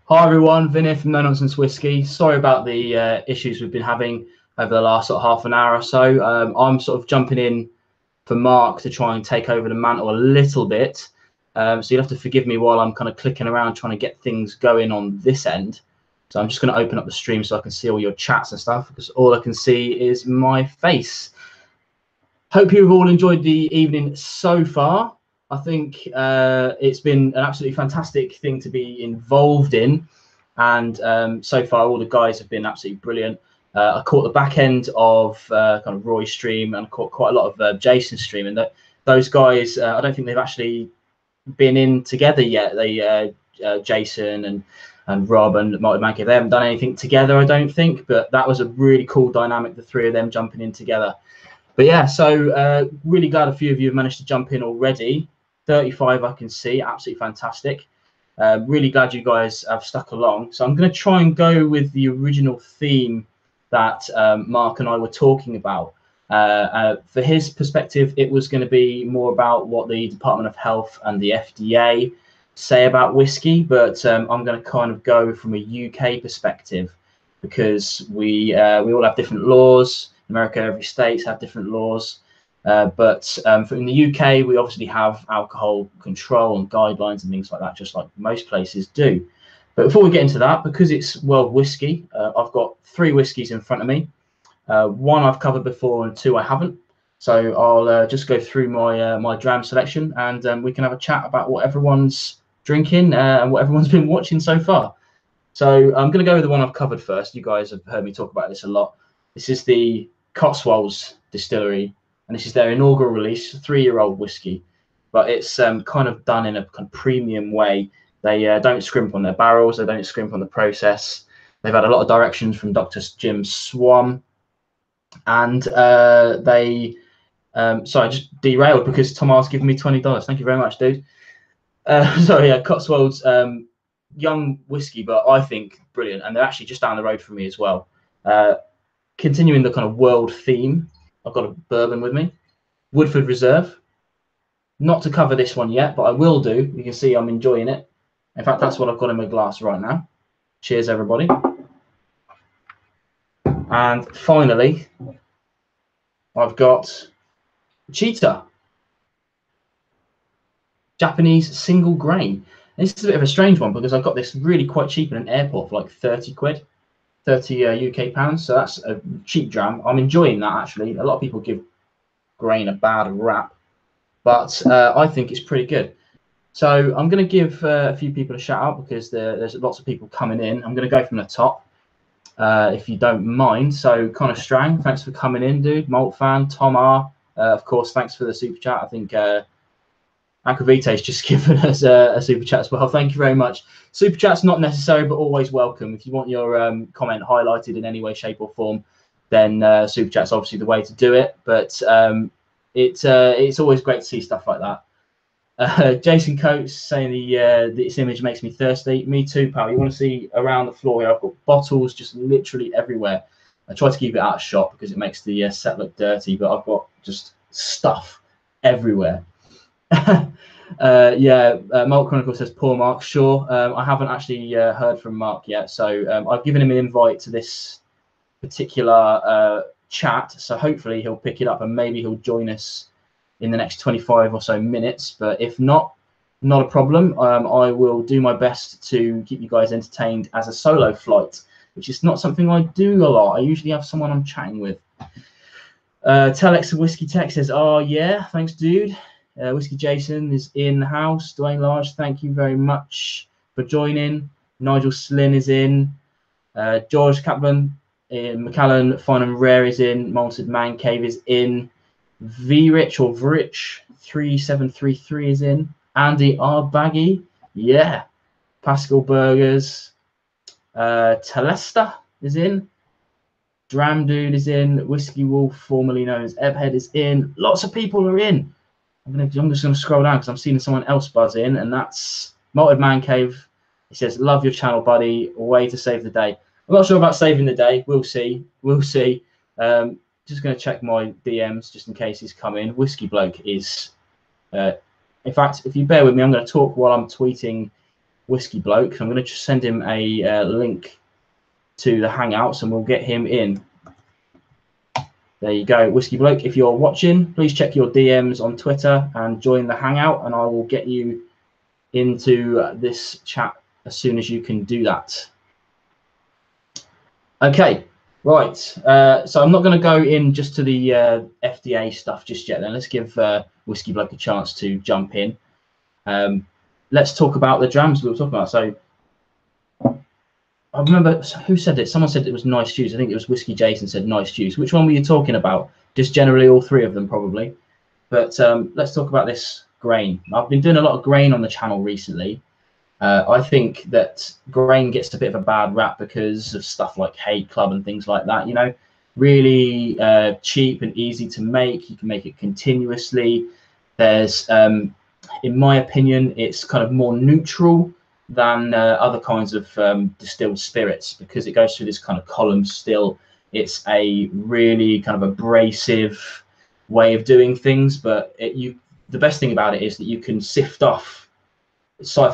Hi everyone, Vin here from Nonsense Whisky. Sorry about the issues we've been having over the last half an hour or so. I'm sort of jumping in for Mark to try and take over the mantle a little bit. So you'll have to forgive me while I'm kind of clicking around trying to get things going on this end. So I'm just going to open up the stream so I can see all your chats and stuff, because all I can see is my face. Hope you've all enjoyed the evening so far. I think it's been an absolutely fantastic thing to be involved in, and so far all the guys have been absolutely brilliant. I caught the back end of kind of Roy's stream, and caught quite a lot of Jason's stream, and those guys, I don't think they've actually been in together yet. They Jason and Rob and Marty Mankey, they haven't done anything together, I don't think, but that was a really cool dynamic, the three of them jumping in together. But yeah, so really glad a few of you have managed to jump in already. 35 I can see, absolutely fantastic. Really glad you guys have stuck along. So I'm going to try and go with the original theme that Mark and I were talking about. For his perspective, it was going to be more about what the Department of Health and the FDA say about whiskey, but I'm going to kind of go from a UK perspective, because we all have different laws. America, every state have different laws. But in the UK, we obviously have alcohol control and guidelines and things like that, just like most places do. But before we get into that, because it's World Whiskey, I've got 3 whiskies in front of me. 1 I've covered before and 2 I haven't. So I'll just go through my my dram selection, and we can have a chat about what everyone's drinking and what everyone's been watching so far. So I'm going to go with the one I've covered first. You guys have heard me talk about this a lot. This is the Cotswolds Distillery, and this is their inaugural release, 3-year-old whiskey, but it's kind of done in a kind of premium way. They don't scrimp on their barrels, they don't scrimp on the process. They've had a lot of directions from Dr. Jim Swan, and sorry, I just derailed because Tomar's given me $20. Thank you very much, dude. Sorry, yeah, Cotswolds, young whiskey, but I think brilliant, and they're actually just down the road from me as well. Continuing the kind of world theme, I've got a bourbon with me, Woodford Reserve. Not to cover this one yet, but I will do. You can see I'm enjoying it. In fact, that's what I've got in my glass right now. Cheers, everybody. And finally, I've got Cheetah, Japanese single grain. And this is a bit of a strange one, because I got this really quite cheap in an airport for like 30 quid. 30 UK pounds, so that's a cheap dram. I'm enjoying that, actually. A lot of people give grain a bad rap, but I think it's pretty good. So I'm going to give a few people a shout out, because there's lots of people coming in. I'm going to go from the top, if you don't mind. So Connor Strang, thanks for coming in, dude. Malt fan, Tom R, of course, thanks for the super chat. I think Akavite's just given us a super chat as well. Thank you very much. Super chat's not necessary, but always welcome. If you want your comment highlighted in any way, shape, or form, then super chat's obviously the way to do it. But it's always great to see stuff like that. Jason Coates saying this image makes me thirsty. Me too, pal. You want to see around the floor here? I've got bottles just literally everywhere. I try to keep it out of shot because it makes the set look dirty, but I've got just stuff everywhere. Yeah, Malt Chronicle says, poor Mark. Sure, I haven't actually heard from Mark yet, so I've given him an invite to this particular chat, so hopefully he'll pick it up and maybe he'll join us in the next 25 or so minutes. But if not, not a problem. I will do my best to keep you guys entertained as a solo flight, which is not something I do a lot. I usually have someone I'm chatting with. Telex Whiskey Tech says, oh yeah, thanks, dude. Whiskey Jason is in the house. Dwayne Large, thank you very much for joining. Nigel Slynn is in. George Kaplan, McAllen Fine and Rare is in. Malted Man Cave is in. V-Rich or Vrich 3733 is in. Andy R. Baggy, yeah. Pascal Burgers. Telesta is in. Dram Dude is in. Whiskey Wolf, formerly known as Ebhead, is in. Lots of people are in. I'm just going to scroll down because I'm seeing someone else buzz in, and that's Malted Man Cave. He says, love your channel, buddy. Way to save the day. I'm not sure about saving the day. We'll see. We'll see. Just going to check my DMs just in case he's coming. Whisky Bloke is... in fact, if you bear with me, I'm going to talk while I'm tweeting Whisky Bloke. I'm going to just send him a link to the Hangouts, and we'll get him in. There you go, Whisky Bloke. If you're watching, please check your DMs on Twitter and join the Hangout, and I will get you into this chat as soon as you can do that. Okay, right. So I'm not going to go in just to the FDA stuff just yet. Then let's give Whisky Bloke a chance to jump in. Let's talk about the drams we were talking about. So I remember who said it. Someone said it was nice juice. I think it was Whiskey Jason said nice juice. Which one were you talking about? Just generally all three of them probably. But let's talk about this grain. I've been doing a lot of grain on the channel recently. I think that grain gets a bit of a bad rap because of stuff like Hate Club and things like that. You know, really cheap and easy to make. You can make it continuously. There's, in my opinion, it's kind of more neutral than other kinds of distilled spirits because it goes through this kind of column still. It's a really kind of abrasive way of doing things, but the best thing about it is that you can siphon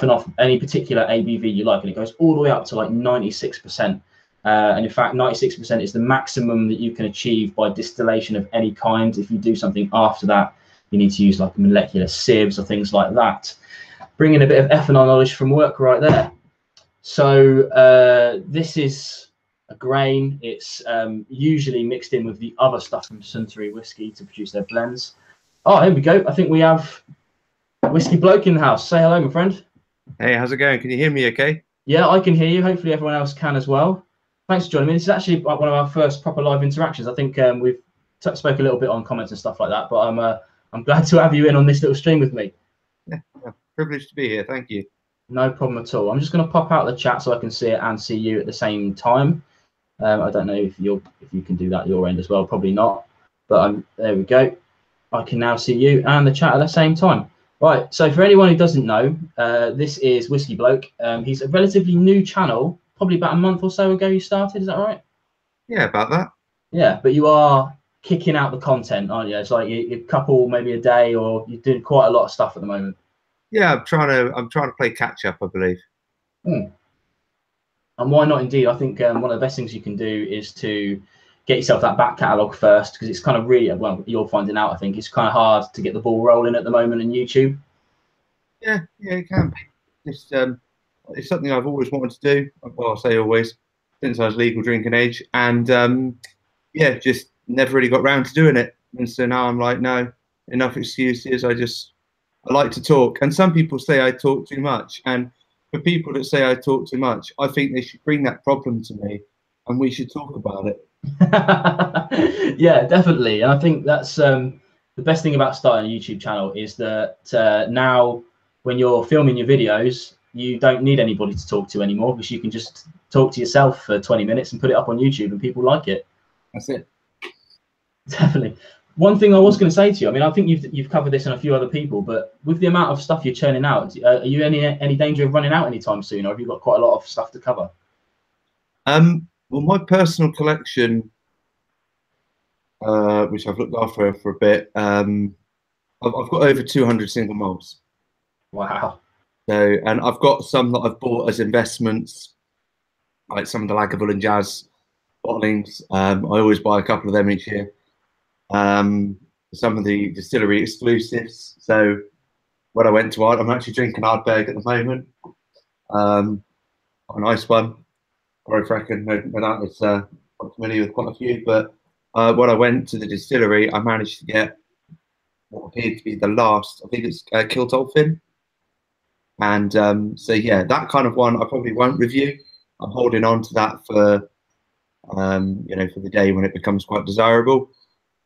off any particular ABV you like, and it goes all the way up to like 96%. And in fact, 96% is the maximum that you can achieve by distillation of any kind. If you do something after that, you need to use like molecular sieves or things like that. Bringing a bit of ethanol knowledge from work right there. So this is a grain. It's usually mixed in with the other stuff from Suntory Whiskey to produce their blends. Oh, here we go. I think we have Whisky Bloke in the house. Say hello, my friend. Hey, how's it going? Can you hear me okay? Yeah, I can hear you. Hopefully everyone else can as well. Thanks for joining me. This is actually one of our first proper live interactions. I think we've spoke a little bit on comments and stuff like that, but I'm glad to have you in on this little stream with me. Yeah, privileged to be here. Thank you. No problem at all. I'm just going to pop out the chat so I can see it and see you at the same time. I don't know if you can do that at your end as well. Probably not. But there we go. I can now see you and the chat at the same time. Right. So for anyone who doesn't know, this is Whisky Bloke. He's a relatively new channel. Probably about a month or so ago you started. Is that right? Yeah, about that. Yeah, but you are kicking out the content, aren't you? It's like a couple, maybe a day, or you're doing quite a lot of stuff at the moment. Yeah, I'm trying to play catch up, I believe. And why not? Indeed, I think one of the best things you can do is to get yourself that back catalogue first, because it's kind of really, well, you're finding out, I think it's kind of hard to get the ball rolling at the moment in YouTube. Yeah, it can be. It's something I've always wanted to do. Well, I say always, since I was legal drinking age, and yeah, just never really got round to doing it. And so now I'm like, no, enough excuses. I like to talk, and some people say I talk too much. And for people that say I talk too much, I think they should bring that problem to me, and we should talk about it. Yeah, definitely. And I think that's the best thing about starting a YouTube channel is that now when you're filming your videos, you don't need anybody to talk to anymore, because you can just talk to yourself for 20 minutes and put it up on YouTube and people like it. That's it. Definitely. One thing I was going to say to you, I mean, I think you've covered this and a few other people, but with the amount of stuff you're churning out, are you any danger of running out anytime soon, or have you got quite a lot of stuff to cover? Well, my personal collection, which I've looked after for a bit, I've got over 200 single malts. Wow. So, and I've got some that I've bought as investments, like some of the Lagavulin Jazz bottlings. I always buy a couple of them each year. Some of the distillery exclusives. So when I went to Ard, I'm actually drinking Ardbeg at the moment. A nice one. I reckon it's I'm familiar with quite a few, but when I went to the distillery, I managed to get what appeared to be the last. I think it's Kill Dolphin, and so yeah, that kind of one I probably won't review. I'm holding on to that for you know, for the day when it becomes quite desirable.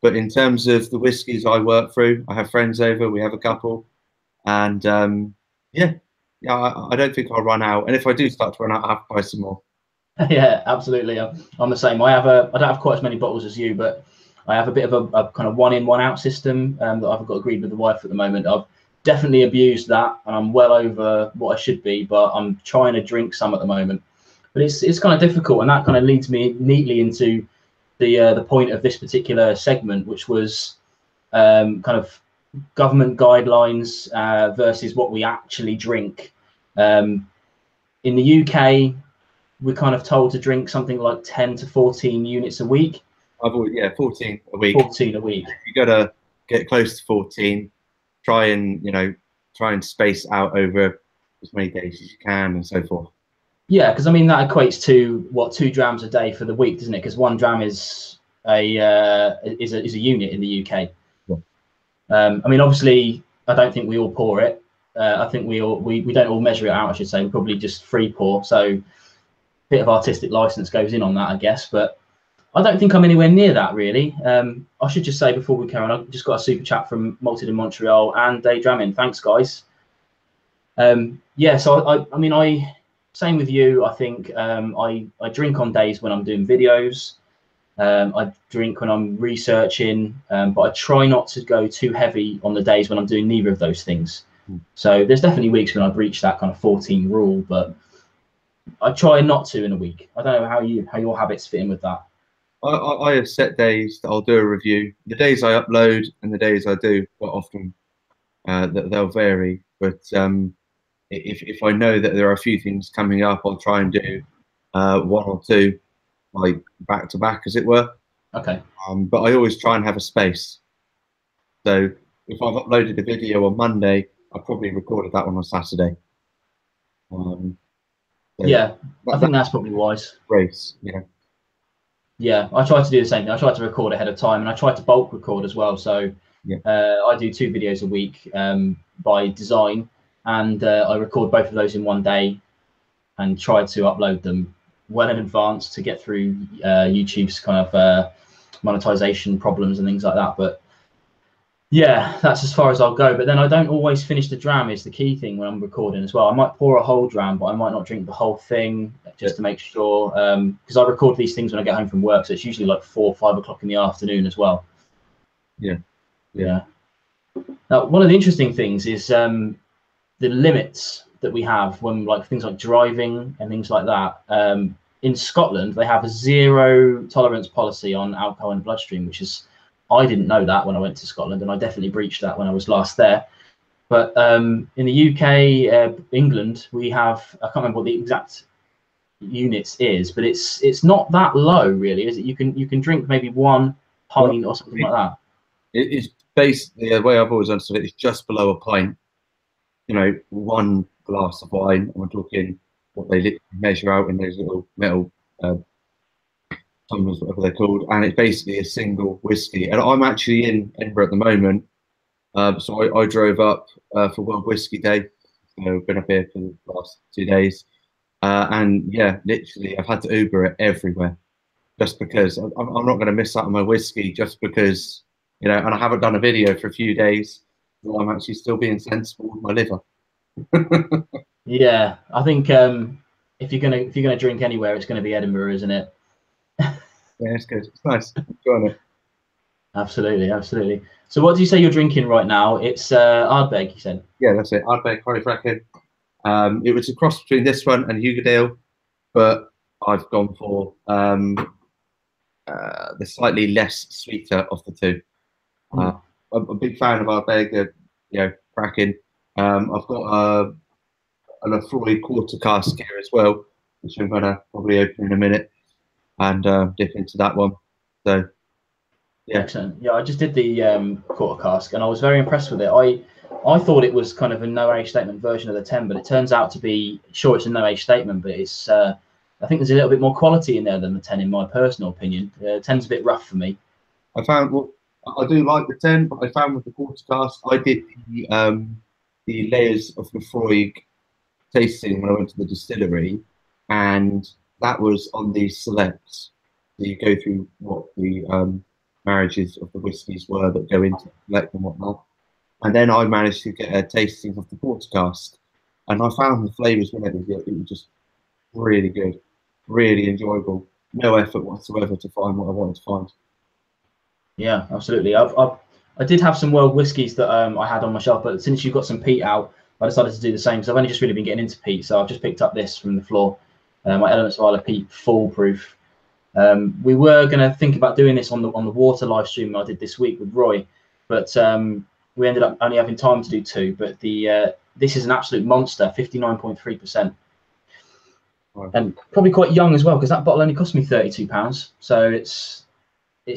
But in terms of the whiskies I work through, I have friends over. We have a couple, and yeah, I don't think I'll run out. And if I do start to run out, I have to buy some more. Yeah, absolutely. I'm the same. I don't have quite as many bottles as you, but I have a bit of a kind of 1 in 1 out system that I've got agreed with the wife at the moment. I've definitely abused that, and I'm well over what I should be, but I'm trying to drink some at the moment. But it's kind of difficult, and that kind of leads me neatly into the point of this particular segment, which was kind of government guidelines versus what we actually drink. In the UK, we're kind of told to drink something like 10 to 14 units a week. I've always, yeah, 14 a week. 14 a week. You got to get close to 14. Try and space out over as many days as you can, and so forth. Yeah, because I mean that equates to what, 2 drams a day for the week, doesn't it? Because 1 dram is a unit in the UK. Yeah. I mean, obviously, I don't think we all pour it. I think we don't all measure it out, I should say. We probably just free pour. So a bit of artistic license goes in on that, I guess. But I don't think I'm anywhere near that, really. I should just say before we carry on, I just got a super chat from Malted in Montreal and Day Dramming. Thanks, guys. Yeah, so I mean, same with you. I think I drink on days when I'm doing videos. I drink when I'm researching, but I try not to go too heavy on the days when I'm doing neither of those things. So there's definitely weeks when I breach that kind of 14 rule, but I try not to in a week. I don't know how your habits fit in with that. I have set days that I'll do a review. The days I upload and the days I do, quite often they'll vary. But if I know that there are a few things coming up, I'll try and do 1 or 2, like back to back, as it were. Okay. But I always try and have a space. So if I've uploaded a video on Monday, I probably recorded that one on Saturday. So yeah, I think that's probably wise. Race, you know. Yeah, I try to do the same thing. I try to record ahead of time, and I try to bulk record as well. So yeah. I do 2 videos a week by design, and I record both of those in one day and try to upload them well in advance to get through YouTube's kind of monetization problems and things like that. But yeah, that's as far as I'll go. But then I don't always finish the dram is the key thing when I'm recording as well. I might pour a whole dram, but I might not drink the whole thing just to make sure. Because I record these things when I get home from work, so it's usually like 4 or 5 o'clock in the afternoon as well. Yeah. Now, one of the interesting things is the limits that we have when like things like driving and things like that. In Scotland, they have a 0 tolerance policy on alcohol in the bloodstream, which is, I didn't know that when I went to Scotland, and I definitely breached that when I was last there. But in the UK, England, we have, I can't remember what the exact units is, but it's not that low, really, is it? You can drink maybe 1 pint or something like that. It's basically, the way I've always understood it, it's just below a pint. You know, 1 glass of wine, and we're talking what they literally measure out in those little metal tumblers, whatever they're called, and it's basically a single whiskey. And I'm actually in Edinburgh at the moment, so I drove up for World Whisky Day. So I've been up here for the last 2 days, and yeah, literally I've had to Uber it everywhere, just because I'm not going to miss out on my whiskey, just because, you know, and I haven't done a video for a few days, so I'm actually still being sensible with my liver. Yeah, I think if you're gonna drink anywhere, it's gonna be Edinburgh, isn't it? Yeah, it's good. It's nice. Enjoying it. Absolutely. So what do you say you're drinking right now? It's Ardbeg, you said? Yeah, that's it. Ardbeg, Horryfracken. It was a cross between this one and Hugerdale, but I've gone for the slightly less sweeter of the 2. I'm a big fan of Ardbeg, you know, cracking. I've got a Lefroy quarter cask here as well, which I'm going to probably open in a minute and dip into that one. So, yeah. Excellent. Yeah, I just did the quarter cask, and I was very impressed with it. I thought it was kind of a no age statement version of the 10, but it turns out to be, sure, it's a no age statement, but it's I think there's a little bit more quality in there than the 10, in my personal opinion. 10's a bit rough for me. I found, well, I do like the 10, but I found with the quarter cask, I did the layers of Lefroy tasting when I went to the distillery, and that was on the selects. So you go through what the marriages of the whiskies were that go into select and whatnot, and then I managed to get a tasting of the quarter cask, and I found the flavours when it was just really good, really enjoyable. No effort whatsoever to find what I wanted to find. Yeah, absolutely. I did have some World whiskies that I had on my shelf, but since you've got some peat out, I decided to do the same, because I've only just really been getting into peat. So I've just picked up this from the floor, my Elements of Isla Peat Foolproof. We were going to think about doing this on the water live stream I did this week with Roy, but we ended up only having time to do 2. But this is an absolute monster, 59.3%. Right. and probably quite young as well, because that bottle only cost me £32. So it's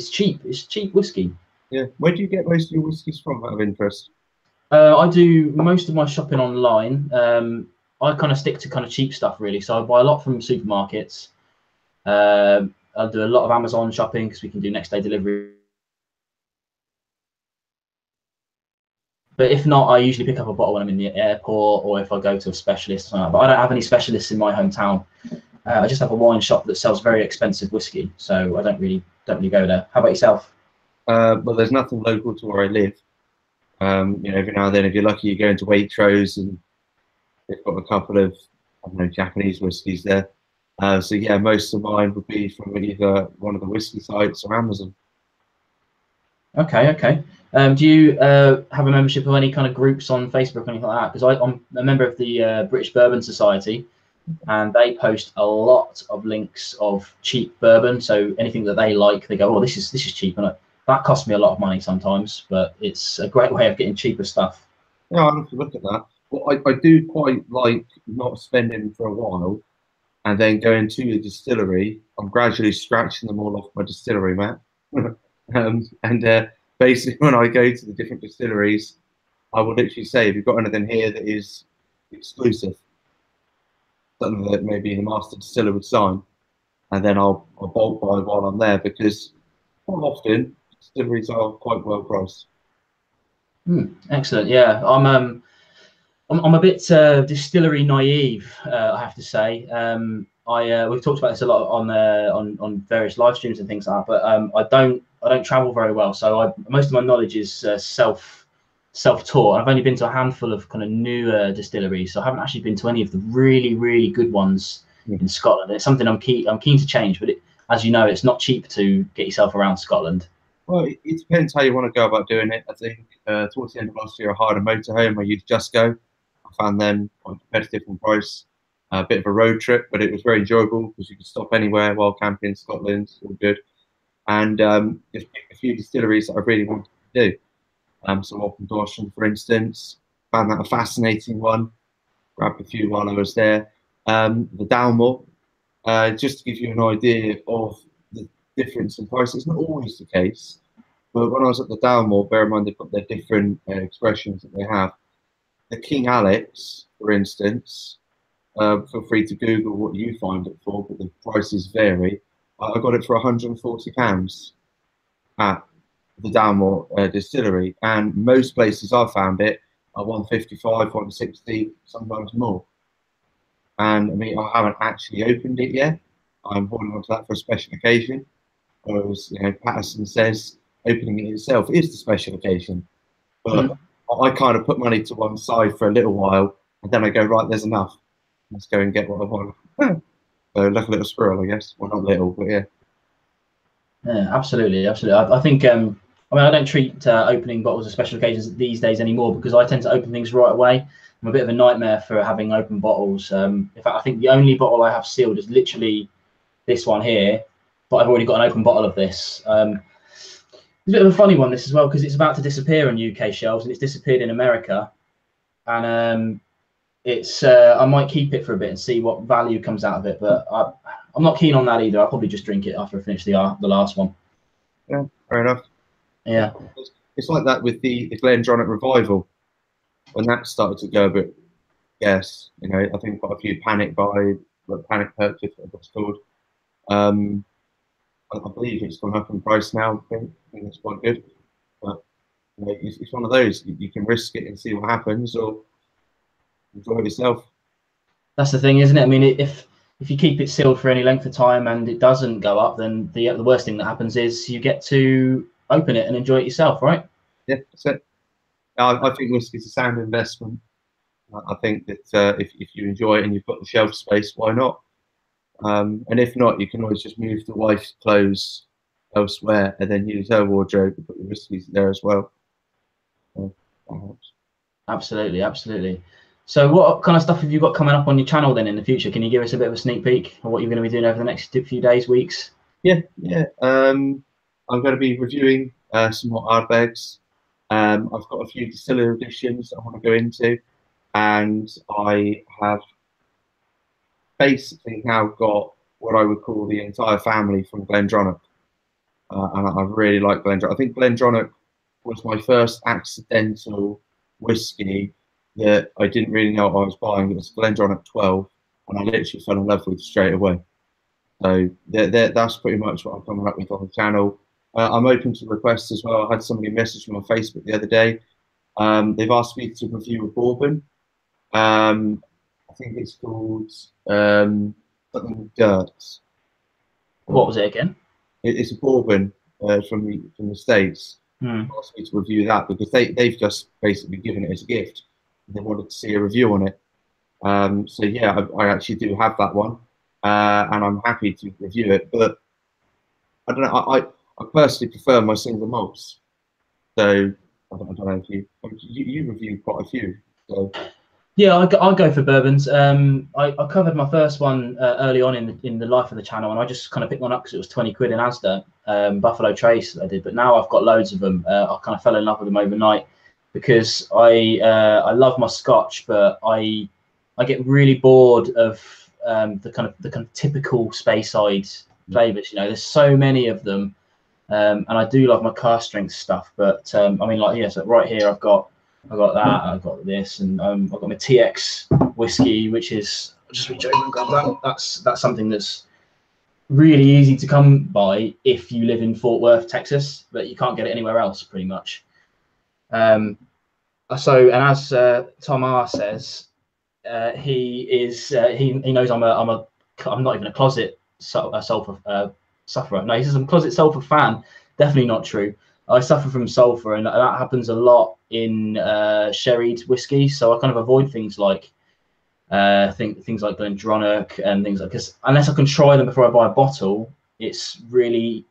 cheap. It's cheap whiskey. Yeah. Where do you get most of your whiskies from, out of interest? I do most of my shopping online. I kind of stick to kind of cheap stuff really. So I buy a lot from supermarkets. I do a lot of Amazon shopping because we can do next day delivery. But if not, I usually pick up a bottle when I'm in the airport or if I go to a specialist or something like that. But I don't have any specialists in my hometown. I just have a wine shop that sells very expensive whiskey, so I don't really go there. How about yourself? Well, there's nothing local to where I live. You know, every now and then, if you're lucky, you go into Waitrose and they've got a couple of, I don't know, Japanese whiskies there. So yeah, most of mine would be from either one of the whiskey sites or Amazon. Okay, okay. Do you have a membership of any kind of groups on Facebook or anything like that? Because I'm a member of the British Bourbon Society, and they post a lot of links of cheap bourbon. So anything that they like, they go, "Oh, this is cheap," and that costs me a lot of money sometimes, but it's a great way of getting cheaper stuff. Yeah, I'll have to look at that. Well, I do quite like not spending for a while and then going to the distillery. I'm gradually scratching them all off my distillery mat. And basically, when I go to the different distilleries, I will literally say, "Have you got anything here that is exclusive? Something that maybe the master distiller would sign," and then I'll bulk buy while I'm there, because quite often distilleries are quite well priced. Excellent. Yeah, I'm a bit distillery naive, I have to say. We've talked about this a lot on various live streams and things like that, but I don't travel very well, so most of my knowledge is self-taught. I've only been to a handful of kind of newer distilleries, so I haven't actually been to any of the really good ones in Scotland. It's something I'm keen to change, but as you know, it's not cheap to get yourself around Scotland. Well, it depends how you want to go about doing it. I think towards the end of last year, I hired a motorhome. I used Just Go. I found them quite competitive in price. A bit of a road trip, but it was very enjoyable because you could stop anywhere while camping in Scotland. All good. And just picked a few distilleries that I really wanted to do. So Open Dawson, for instance, found that a fascinating one. Grabbed a few while I was there. The Dalmore, just to give you an idea of the difference in price. It's not always the case, but when I was at the Dalmore, bear in mind they've got their different expressions that they have. The King Alex, for instance, feel free to Google what you find it for, but the prices vary. I got it for £140 at the Dalmore distillery, and most places I found it are 155, 160, sometimes more. And I mean, I haven't actually opened it yet. I'm holding on to that for a special occasion. Whereas, you know, Patterson says opening it itself is the special occasion. But I kind of put money to one side for a little while, and then I go, right, there's enough. Let's go and get what I want. So like a little squirrel, I guess. Well, not little, but yeah. Yeah, absolutely. I think I mean, I don't treat opening bottles of special occasions these days anymore, because I tend to open things right away. I'm a bit of a nightmare for having open bottles. In fact, I think the only bottle I have sealed is literally this one here, but I've already got an open bottle of this. It's a bit of a funny one, this as well, because it's about to disappear on UK shelves, and it's disappeared in America. And it's I might keep it for a bit and see what value comes out of it, but I'm not keen on that either. I'll probably just drink it after I finish the last one. Yeah, fair enough. Yeah, it's like that with the Glendronach Revival. When that started to go a bit, yes, you know, I think quite a few panic purchase, what it's called. I believe it's gone up in price now. I think it's quite good, but you know, it's one of those. You can risk it and see what happens, or enjoy it yourself. that's the thing, isn't it? I mean, if you keep it sealed for any length of time and it doesn't go up, then the worst thing that happens is you get to open it and enjoy it yourself, right? Yeah, that's it. I think whiskey is a sound investment. I think that if you enjoy it and you've got the shelf space, why not? And if not, you can always just move the wife's clothes elsewhere and then use her wardrobe to put your whiskies there as well. So that helps. Absolutely, absolutely. So what kind of stuff have you got coming up on your channel then in the future? Can you give us a bit of a sneak peek of what you're going to be doing over the next few days, weeks? Yeah. I'm going to be reviewing some more Ardbegs. I've got a few distiller editions I want to go into, and I have basically now got what I would call the entire family from Glendronach. And I really like Glendronach. I think Glendronach was my first accidental whiskey that I didn't really know what I was buying. It was Glendronach 12, and I literally fell in love with straight away. So that's pretty much what I'm coming up with on the channel. I'm open to requests as well. I had somebody message me on Facebook the other day. They've asked me to review a bourbon. I think it's called something Dirt. What was it again? It's a bourbon from the States. Asked me to review that because they've just basically given it as a gift. They wanted to see a review on it. So yeah, I actually do have that one, and I'm happy to review it. But I don't know. I personally prefer my single malts. So I don't know if you review quite a few. So. Yeah, I go for bourbons. I covered my first one early on in the life of the channel, and I just kind of picked one up because it was 20 quid in Asda, Buffalo Trace I did. But now I've got loads of them. I kind of fell in love with them overnight because I love my Scotch, but I get really bored of the kind of typical Speyside flavors. You know, there's so many of them, and I do love my cask strength stuff. But I mean, like, yeah, so right here I've got that, I've got this, and I've got my TX whiskey, which is, I'll just reach over and grab that. That's something that's really easy to come by if you live in Fort Worth, Texas, but you can't get it anywhere else, pretty much. And as Tom R says, he knows I'm not even a closet sulfur sufferer. No, he says I'm a closet sulfur fan. Definitely not true. I suffer from sulfur, and that happens a lot in sherried whiskey. So I kind of avoid things like things like Glendronach and things like, because unless I can try them before I buy a bottle, it's really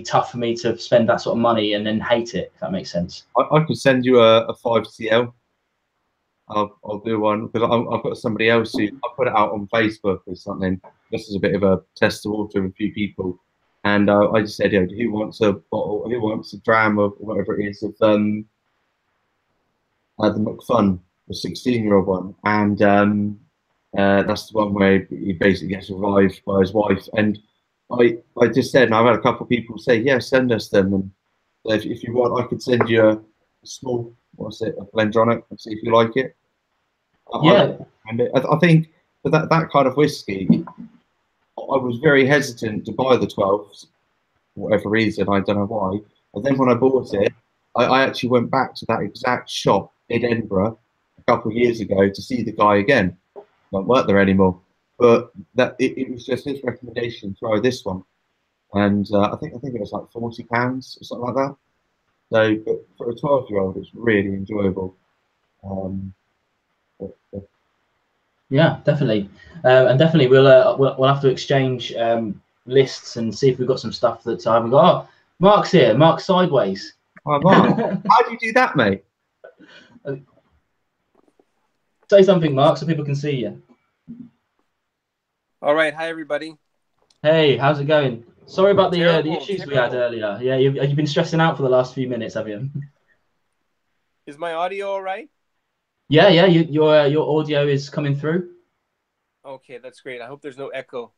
tough for me to spend that sort of money and then hate it. If that makes sense. I could send you a 5CL. I'll do one because I've got somebody else who I put it out on Facebook or something just as a bit of a test of water with a few people. And I just said, who wants a bottle? Who wants a dram of whatever it is of the McFun, the 16-year-old one? And that's the one where he basically gets revived by his wife. And I just said, and I've had a couple of people say, yeah, send us them. And if you want, I could send you a small, a Glendronach, and see if you like it. Yeah. And I think for that kind of whiskey, I was very hesitant to buy the 12s, for whatever reason, I don't know why. And then when I bought it, I actually went back to that exact shop in Edinburgh a couple of years ago to see the guy again. I don't work there anymore, but it was just his recommendation. Try this one, and I think it was like £40 or something like that. So, but for a 12-year-old, it's really enjoyable. Yeah, definitely, and definitely we'll have to exchange lists and see if we've got some stuff that I haven't got. Oh, Mark's here. Mark's sideways. Oh, Mark, how do you do that, mate? Say something, Mark, so people can see you. All right, hi everybody. Hey, how's it going? Sorry about the issues we had earlier. Yeah, you've been stressing out for the last few minutes, have you? Is my audio all right? Yeah, your audio is coming through. Okay, that's great. I hope there's no echo.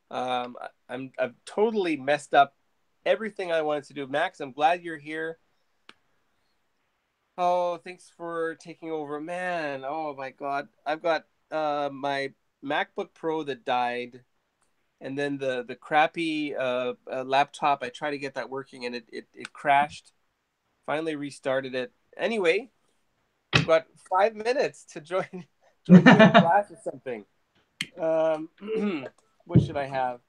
I've totally messed up everything I wanted to do. Max, I'm glad you're here. Oh, thanks for taking over, man. Oh my God, I've got my MacBook Pro that died, and then the crappy laptop. I tried to get that working, and it crashed. Finally restarted it. Anyway. I've got 5 minutes to join you in class or something. What should I have?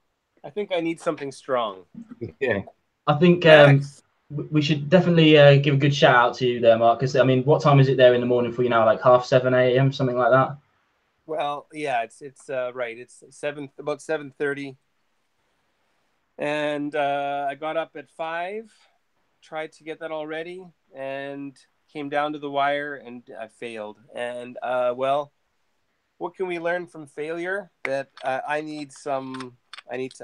I think I need something strong. Yeah. I think we should definitely give a good shout out to you there, Mark. Because I mean, what time is it there in the morning for you now? Like 7:30 a.m., something like that. Well, yeah, it's right. It's about 7:30, and I got up at 5. Tried to get that all ready, and came down to the wire, and I failed. And well, what can we learn from failure? That I need to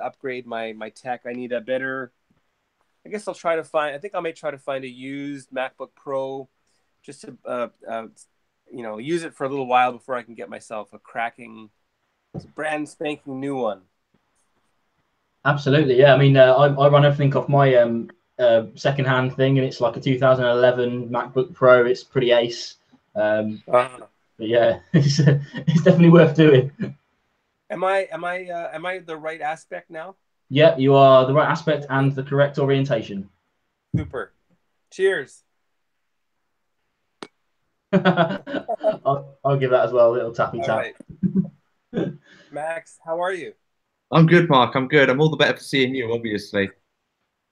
upgrade my tech. I need a better. I guess I'll try to find. I think I may try to find a used MacBook Pro, just to use it for a little while before I can get myself a cracking It's a brand spanking new one. Absolutely, yeah. I mean, I run everything off my second-hand thing, and it's like a 2011 MacBook Pro. It's pretty ace. But yeah, it's definitely worth doing. Am I the right aspect now? Yeah, you are the right aspect and the correct orientation. Super. Cheers. I'll give that as well, a little tappy tap. Right. Max, how are you? I'm good, Mark. I'm good. I'm all the better for seeing you, obviously.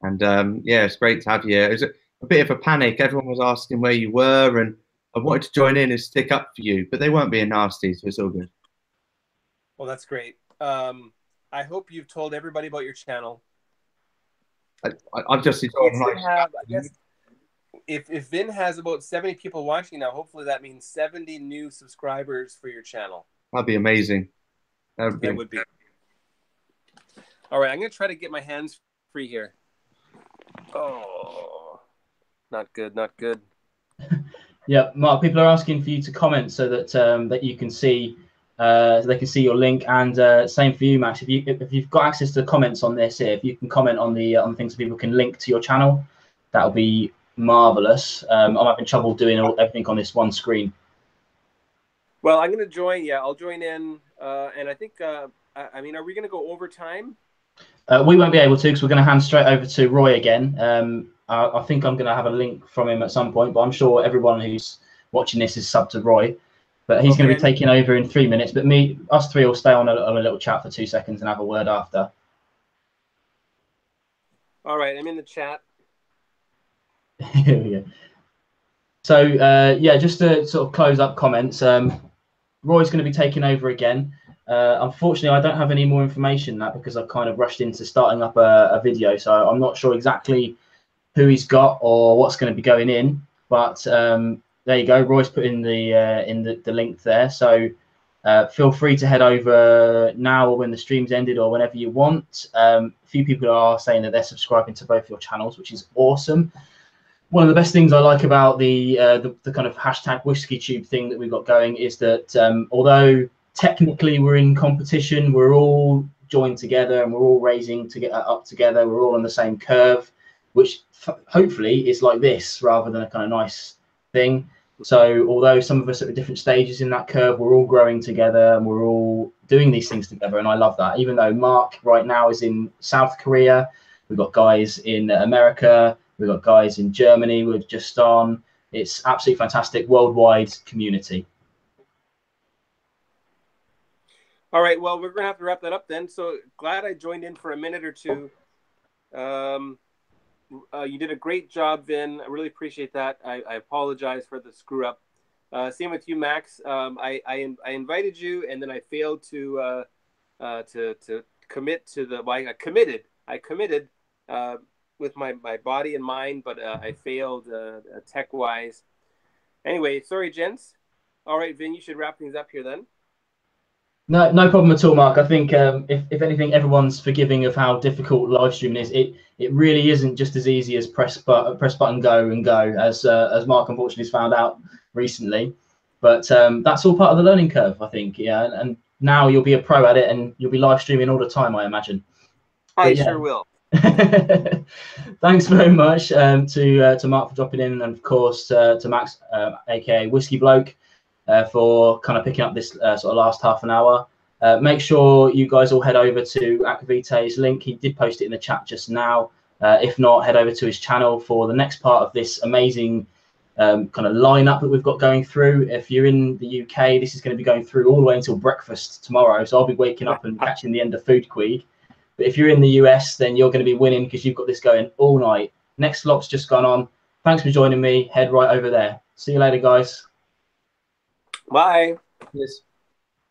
And yeah, it's great to have you. It was a bit of a panic. Everyone was asking where you were, and I wanted to join in and stick up for you, but they weren't being nasty, so it's all good. Well, that's great. I hope you've told everybody about your channel. I've just enjoyed I guess if Vin has about 70 people watching now, hopefully that means 70 new subscribers for your channel. That'd be amazing. That would be. All right, I'm going to try to get my hands free here. Oh, not good, not good. Yeah, Mark, people are asking for you to comment so that that you can see, they can see your link. And same for you, Max. If you've got access to the comments on this, if you can comment on the things that people can link to your channel, that would be marvelous. I'm having trouble doing everything on this one screen. Well, I'm going to join. Yeah, I'll join in. And I think, I mean, are we going to go over time? We won't be able to because we're going to hand straight over to Roy again. I think I'm going to have a link from him at some point, but I'm sure everyone who's watching this is subbed to Roy. But he's going to be taking over in 3 minutes. But us three will stay on a little chat for 2 seconds and have a word after. All right, I'm in the chat. Here we go. So yeah, just to sort of close up comments, Roy's going to be taking over again. Unfortunately, I don't have any more information than that because I kind of rushed into starting up a video, so I'm not sure exactly who he's got or what's going to be going in. But there you go. Roy's put in the link there, so feel free to head over now or when the stream's ended or whenever you want. A few people are saying that they're subscribing to both your channels, which is awesome. One of the best things I like about the kind of hashtag WhiskyTube thing that we've got going is that although technically we're in competition, we're all joined together and we're all raising to get up together. We're all on the same curve, which hopefully is like this rather than a kind of nice thing. So although some of us are at different stages in that curve, we're all growing together and we're all doing these things together. And I love that. Even though Mark right now is in South Korea, we've got guys in America, we've got guys in Germany, we're just on. It's absolutely fantastic worldwide community. All right, well, we're going to have to wrap that up then. So glad I joined in for a minute or two. You did a great job, Vin. I really appreciate that. I apologize for the screw up. Same with you, Max. I invited you, and then I failed to commit to the. Well, I committed with my body and mind, but I failed tech wise. Anyway, sorry, gents. All right, Vin, you should wrap things up here then. No problem at all, Mark. I think if anything, everyone's forgiving of how difficult live streaming is. It really isn't just as easy as press button, go and go, as Mark unfortunately has found out recently. But that's all part of the learning curve, I think. Yeah, and now you'll be a pro at it, and you'll be live streaming all the time, I imagine. I sure will. Thanks very much to Mark for dropping in, and of course to Max, aka Whisky Bloke, for kind of picking up this sort of last half an hour. Make sure you guys all head over to Akvite's link. He did post it in the chat just now. If not, head over to his channel for the next part of this amazing kind of lineup that we've got going through. If you're in the UK, this is going to be going through all the way until breakfast tomorrow. So I'll be waking up and catching the end of Food Queeg. But if you're in the US, then you're going to be winning because you've got this going all night. Next slot's just gone on. Thanks for joining me. Head right over there. See you later, guys. Bye. Yes.